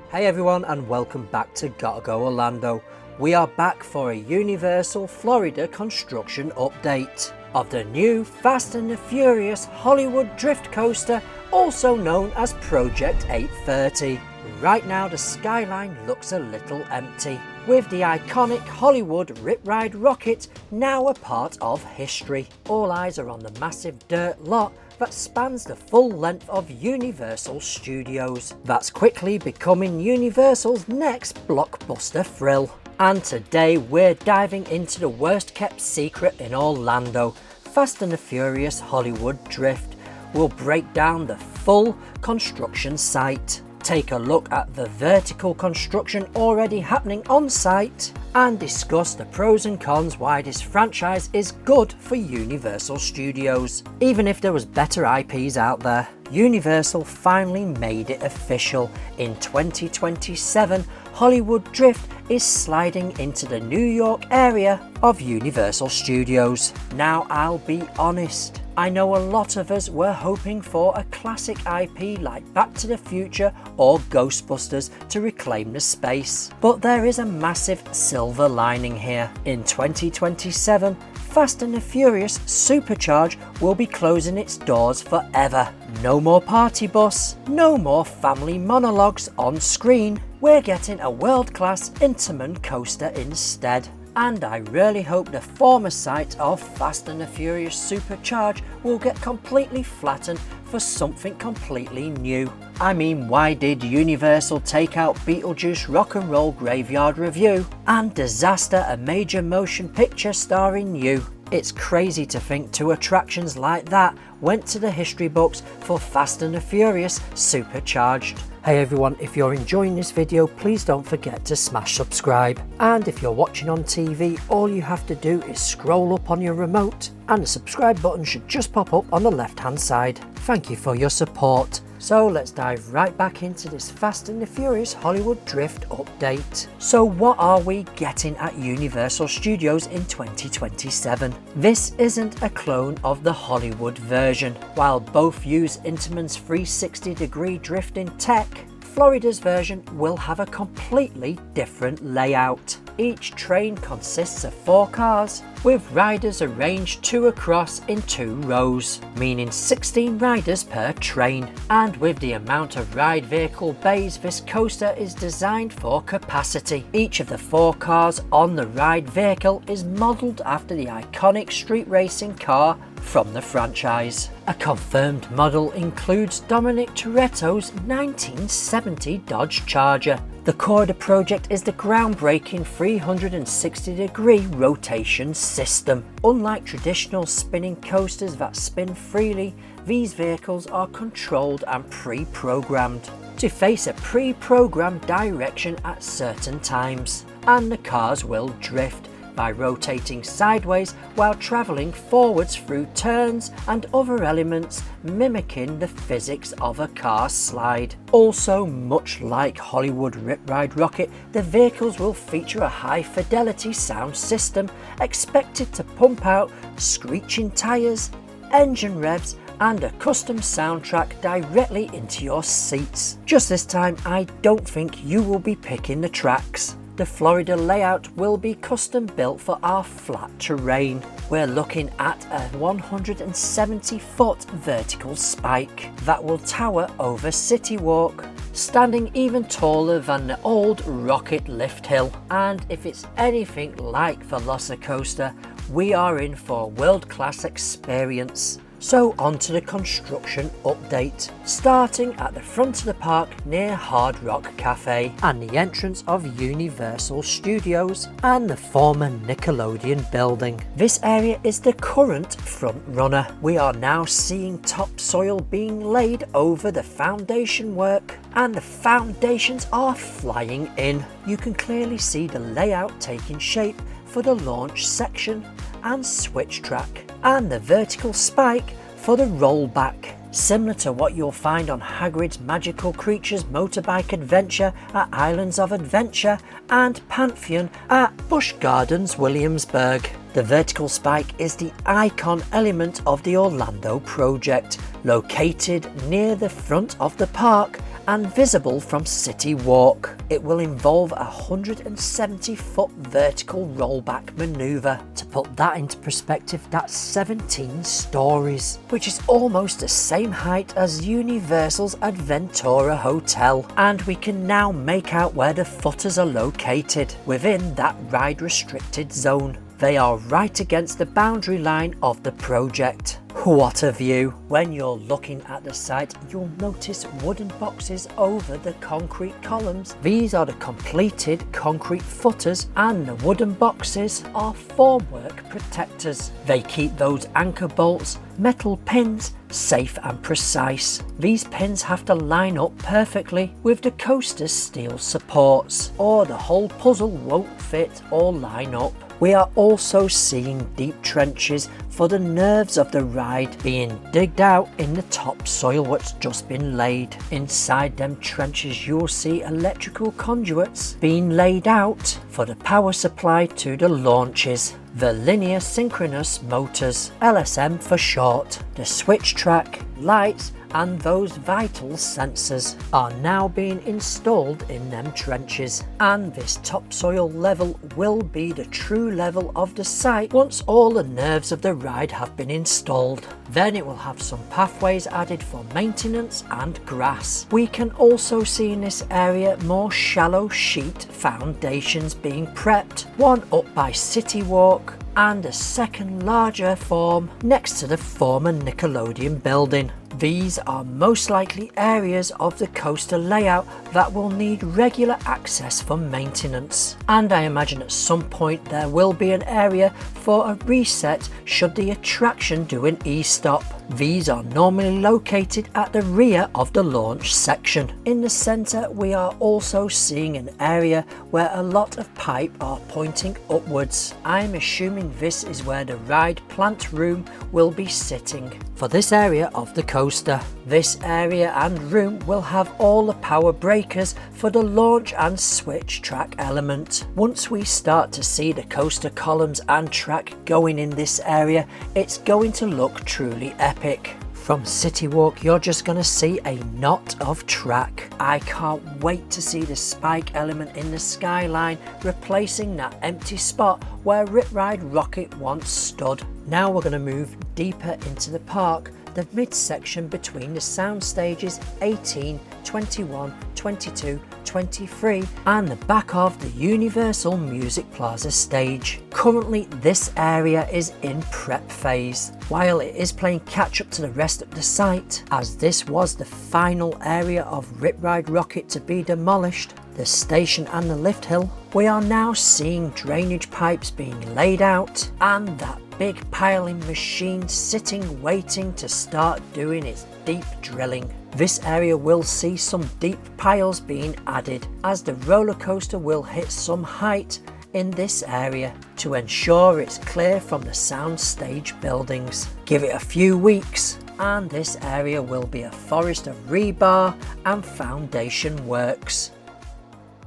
Hey everyone, and welcome back to Gotta Go Orlando. We are back for a Universal Florida construction update of the new Fast and the Furious Hollywood Drift Coaster, also known as Project 830. Right now the skyline looks a little empty, with the iconic Hollywood Rip Ride rocket now a part of history. All eyes are on the massive dirt lot that spans the full length of Universal Studios. That's quickly becoming Universal's next blockbuster thrill. And today we're diving into the worst kept secret in Orlando, Fast and the Furious Hollywood Drift. We'll break down the full construction site, take a look at the vertical construction already happening on site, and discuss the pros and cons why this franchise is good for Universal Studios. Even if there was better IPs out there, Universal finally made it official. In 2027, Hollywood Drift is sliding into the New York area of Universal Studios. Now I'll be honest, I know a lot of us were hoping for a classic IP like Back to the Future or Ghostbusters to reclaim the space. But there is a massive silver lining here. In 2027, Fast and the Furious Supercharged will be closing its doors forever. No more party bus, no more family monologues on screen. We're getting a world-class intamin coaster instead. And I really hope the former site of Fast and the Furious Supercharged will get completely flattened for something completely new. I mean, why did Universal take out Beetlejuice Rock and Roll Graveyard Review and Disaster, a major motion picture starring you? It's crazy to think two attractions like that went to the history books for Fast and the Furious Supercharged. Hey everyone, if you're enjoying this video, please don't forget to smash subscribe. And if you're watching on TV, all you have to do is scroll up on your remote and the subscribe button should just pop up on the left hand side. Thank you for your support. So let's dive right back into this Fast and the Furious Hollywood Drift update. So what are we getting at Universal Studios in 2027? This isn't a clone of the Hollywood version. While both use Intamin's 360-degree drifting tech, Florida's version will have a completely different layout. Each train consists of 4 cars, with riders arranged 2 across in 2 rows, meaning 16 riders per train. And with the amount of ride vehicle bays, this coaster is designed for capacity. Each of the 4 cars on the ride vehicle is modelled after the iconic street racing car from the franchise. A confirmed model includes Dominic Toretto's 1970 Dodge Charger. The core of the project is the groundbreaking 360-degree rotation system. Unlike traditional spinning coasters that spin freely, these vehicles are controlled and pre-programmed to face a pre-programmed direction at certain times, and the cars will drift by rotating sideways while travelling forwards through turns and other elements, mimicking the physics of a car slide. Also, much like Hollywood Rip Ride Rocket, the vehicles will feature a high fidelity sound system expected to pump out screeching tyres, engine revs, and a custom soundtrack directly into your seats. Just this time, I don't think you will be picking the tracks. The Florida layout will be custom built for our flat terrain. We're looking at a 170-foot vertical spike that will tower over City Walk, standing even taller than the old Rocket Lift Hill. And if it's anything like Velocicoaster, we are in for a world-class experience. So on to the construction update, starting at the front of the park near Hard Rock Cafe and the entrance of Universal Studios and the former Nickelodeon building. This area is the current front runner. We are now seeing topsoil being laid over the foundation work, and the foundations are flying in. You can clearly see the layout taking shape for the launch section and switch track, and the vertical spike for the rollback, similar to what you'll find on Hagrid's Magical Creatures Motorbike Adventure at Islands of Adventure and Pantheon at Busch Gardens Williamsburg. The vertical spike is the icon element of the Orlando project, located near the front of the park and visible from City Walk. It will involve a 170-foot vertical rollback manoeuvre. To put that into perspective, that's 17 stories, which is almost the same height as Universal's Adventura Hotel. And we can now make out where the footers are located within that ride restricted zone. They are right against the boundary line of the project. What a view! When you're looking at the site, you'll notice wooden boxes over the concrete columns. These are the completed concrete footers, and the wooden boxes are formwork protectors. They keep those anchor bolts, metal pins, safe and precise. These pins have to line up perfectly with the coaster's steel supports, or the whole puzzle won't fit or line up. We are also seeing deep trenches for the nerves of the ride being digged out in the topsoil what's just been laid. Inside them trenches you'll see electrical conduits being laid out for the power supply to the launches. The linear synchronous motors, LSM for short, the switch track, lights and those vital sensors are now being installed in them trenches, and this topsoil level will be the true level of the site once all the nerves of the ride have been installed. Then it will have some pathways added for maintenance and grass. We can also see in this area more shallow sheet foundations being prepped, one up by City Walk and a second larger form next to the former Nickelodeon building. These are most likely areas of the coaster layout that will need regular access for maintenance, and I imagine at some point there will be an area for a reset should the attraction do an e-stop. These are normally located at the rear of the launch section. In the centre we are also seeing an area where a lot of pipe are pointing upwards. I'm assuming this is where the ride plant room will be sitting for this area of the coaster. This area and room will have all the power breakers for the launch and switch track element. Once we start to see the coaster columns and track going in this area, it's going to look truly epic. From City Walk you're just going to see a knot of track. I can't wait to see the spike element in the skyline replacing that empty spot where Rip Ride Rockit once stood. Now we're going to move deeper into the park, the midsection between the sound stages 18, 21, 22, 23 and the back of the Universal Music Plaza stage. Currently this area is in prep phase, while it is playing catch up to the rest of the site, as this was the final area of Rip Ride Rockit to be demolished. The station and the lift hill, we are now seeing drainage pipes being laid out and that big piling machine sitting waiting to start doing its deep drilling. This area will see some deep piles being added as the roller coaster will hit some height in this area to ensure it's clear from the soundstage buildings. Give it a few weeks and this area will be a forest of rebar and foundation works.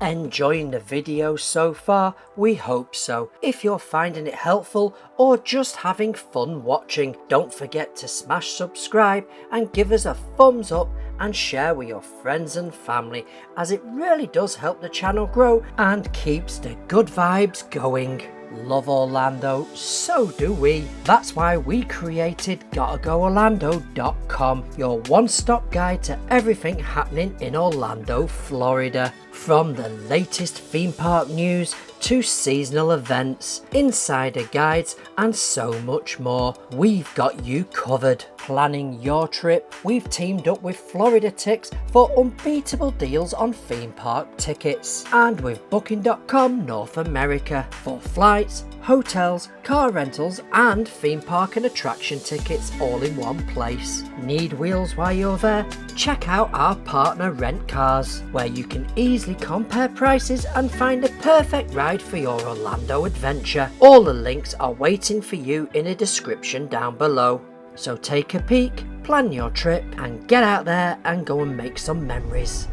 Enjoying the video so far? We hope so. If you're finding it helpful or just having fun watching, don't forget to smash subscribe and give us a thumbs up and share with your friends and family, as it really does help the channel grow and keeps the good vibes going. Love Orlando, so do we. That's why we created GottaGoOrlando.com, your one-stop guide to everything happening in Orlando, Florida. From the latest theme park news to seasonal events, insider guides and so much more, we've got you covered. Planning your trip, we've teamed up with Florida Tix for unbeatable deals on theme park tickets, and with Booking.com North America for flights, hotels, car rentals and theme park and attraction tickets all in one place. Need wheels while you're there? Check out our partner Rent Cars, where you can easily compare prices and find the perfect ride for your Orlando adventure. All the links are waiting for you in the description down below. So take a peek, plan your trip and get out there and go and make some memories.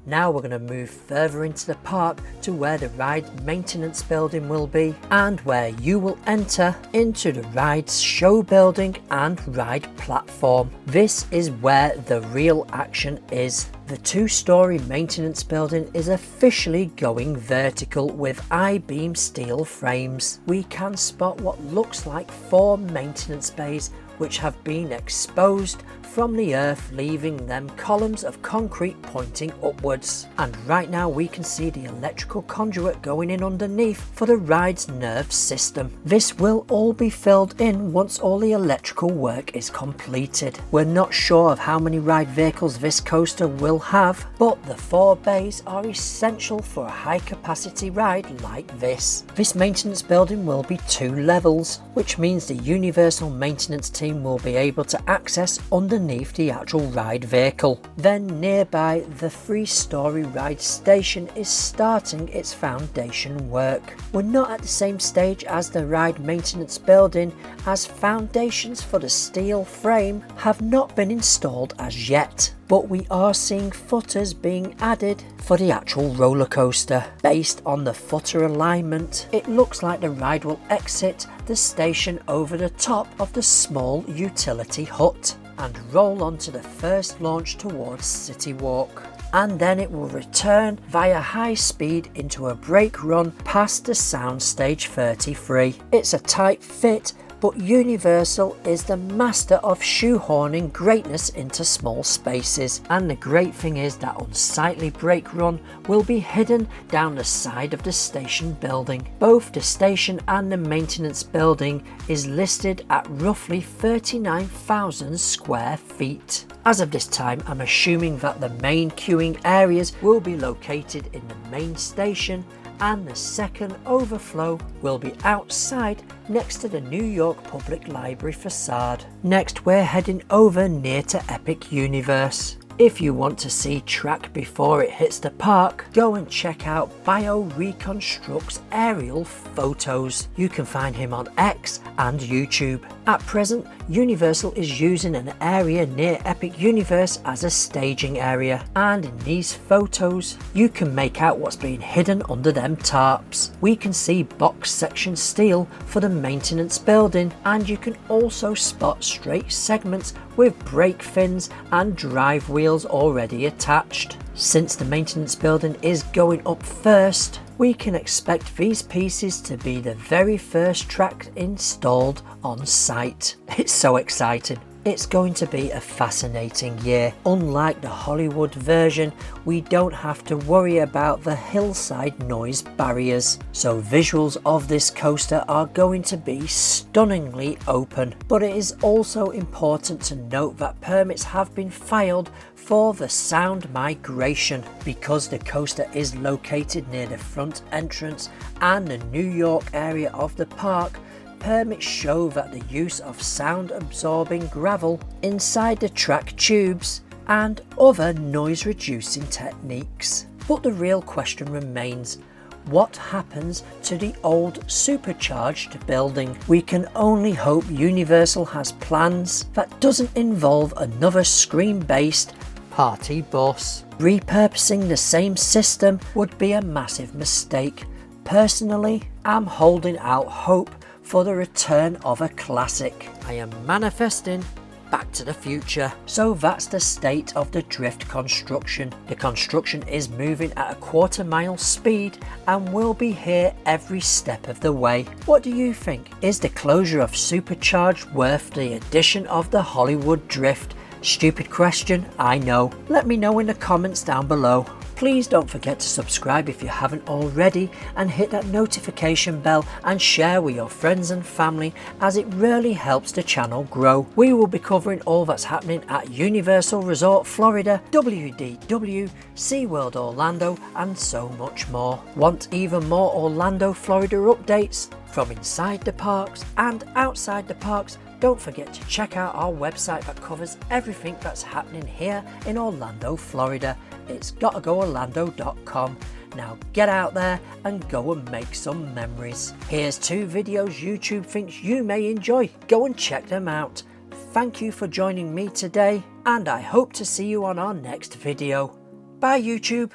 Now we're going to move further into the park to where the ride maintenance building will be, and where you will enter into the ride's show building and ride platform. This is where the real action is. The 2-story maintenance building is officially going vertical with I-beam steel frames. We can spot what looks like 4 maintenance bays which have been exposed from the earth, leaving them columns of concrete pointing upwards. And right now we can see the electrical conduit going in underneath for the ride's nerve system. This will all be filled in once all the electrical work is completed. We're not sure of how many ride vehicles this coaster will have, but the 4 bays are essential for a high capacity ride like this. This maintenance building will be 2 levels, which means the Universal maintenance team will be able to access underneath the actual ride vehicle. Then nearby, the 3-story ride station is starting its foundation work. We're not at the same stage as the ride maintenance building, as foundations for the steel frame have not been installed as yet, but we are seeing footers being added for the actual roller coaster. Based on the footer alignment, it looks like the ride will exit the station over the top of the small utility hut and roll onto the first launch towards City Walk. And then it will return via high speed into a brake run past the Soundstage 33. It's a tight fit, but Universal is the master of shoehorning greatness into small spaces, and the great thing is that unsightly brake run will be hidden down the side of the station building. Both the station and the maintenance building is listed at roughly 39,000 square feet. As of this time, I'm assuming that the main queuing areas will be located in the main station, and the second overflow will be outside next to the New York Public Library facade. Next, we're heading over near to Epic Universe. If you want to see track before it hits the park, go and check out Bio Reconstruct's aerial photos. You can find him on X and YouTube. At present, Universal is using an area near Epic Universe as a staging area, and in these photos you can make out what's being hidden under them tarps. We can see box section steel for the maintenance building, and you can also spot straight segments with brake fins and drive wheels already attached. Since the maintenance building is going up first, we can expect these pieces to be the very first track installed on site. It's so exciting. It's going to be a fascinating year. Unlike the Hollywood version, we don't have to worry about the hillside noise barriers, so visuals of this coaster are going to be stunningly open. But it is also important to note that permits have been filed for the sound migration. Because the coaster is located near the front entrance and the New York area of the park, permits show that the use of sound absorbing gravel inside the track tubes and other noise reducing techniques. But the real question remains, what happens to the old supercharged building? We can only hope Universal has plans that doesn't involve another screen based party bus. Repurposing the same system would be a massive mistake. Personally, I'm holding out hope for the return of a classic. I am manifesting Back to the Future. So that's the state of the drift construction. The construction is moving at a quarter-mile speed and will be here every step of the way. What do you think? Is the closure of Supercharged worth the addition of the Hollywood Drift? Stupid question, I know. Let me know in the comments down below. Please don't forget to subscribe if you haven't already, and hit that notification bell and share with your friends and family, as it really helps the channel grow. We will be covering all that's happening at Universal Resort Florida, WDW, SeaWorld Orlando and so much more. Want even more Orlando, Florida updates from inside the parks and outside the parks? Don't forget to check out our website that covers everything that's happening here in Orlando, Florida. It's gottagoorlando.com. Now get out there and go and make some memories. Here's 2 videos YouTube thinks you may enjoy. Go and check them out. Thank you for joining me today, and I hope to see you on our next video. Goodbye, YouTube.